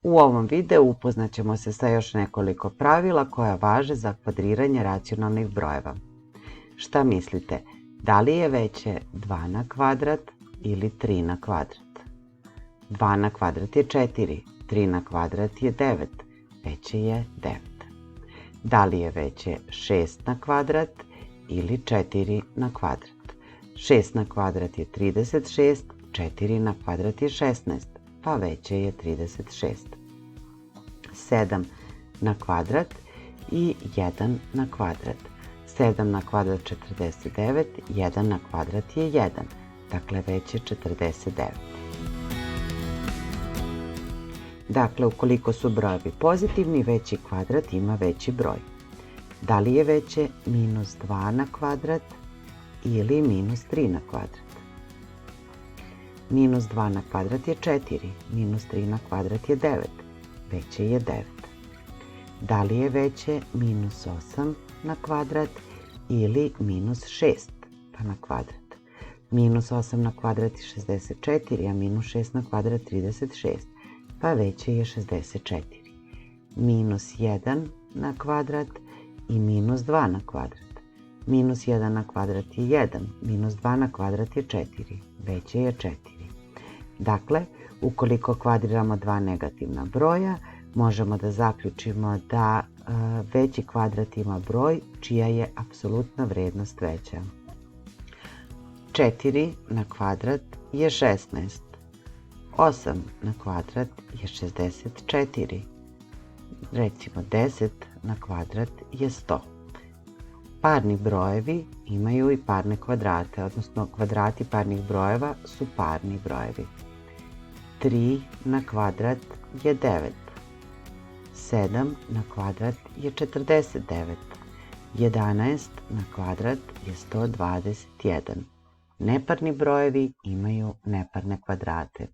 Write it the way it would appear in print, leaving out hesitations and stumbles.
U ovom videu upoznat ćemo se sa još nekoliko pravila koja važe za kvadriranje racionalnih brojeva. Šta mislite, da li je veće 2 na kvadrat ili 3 na kvadrat? 2 na kvadrat je 4, 3 na kvadrat je 9, veće je 9. Da li je veće 6 na kvadrat ili 4 na kvadrat? 6 na kvadrat je 36, 4 na kvadrat je 16, pa veće je 36. 7 na kvadrat i 1 na kvadrat. 7 na kvadrat 49, 1 na kvadrat je 1, dakle veće 49. Dakle, ukoliko su brojevi pozitivni, veći kvadrat ima veći broj. Da li je veće minus 2 na kvadrat ili minus 3 na kvadrat? Minus 2 na kvadrat je 4, minus 3 na kvadrat je 9, veće je 9. Da li je veće minus 8 na kvadrat ili minus 6 pa na kvadrat? Minus 8 na kvadrat je 64, a minus 6 na kvadrat 36, pa veće je 64. Minus 1 na kvadrat i minus 2 na kvadrat. Minus 1 na kvadrat je 1, minus 2 na kvadrat je 4, veće je 4. Dakle, ukoliko kvadriramo dva negativna broja, možemo da zaključimo da veći kvadrat ima broj čija je apsolutna vrednost veća. 4 na kvadrat je 16. 8 na kvadrat je 64. Recimo 10 na kvadrat je 100. Parni brojevi imaju i parne kvadrate, odnosno kvadrati parnih brojeva su parni brojevi. 3 na kvadrat je 9. 7 na kvadrat je 49. 11 na kvadrat je 121. Neparni brojevi imaju neparne kvadrate.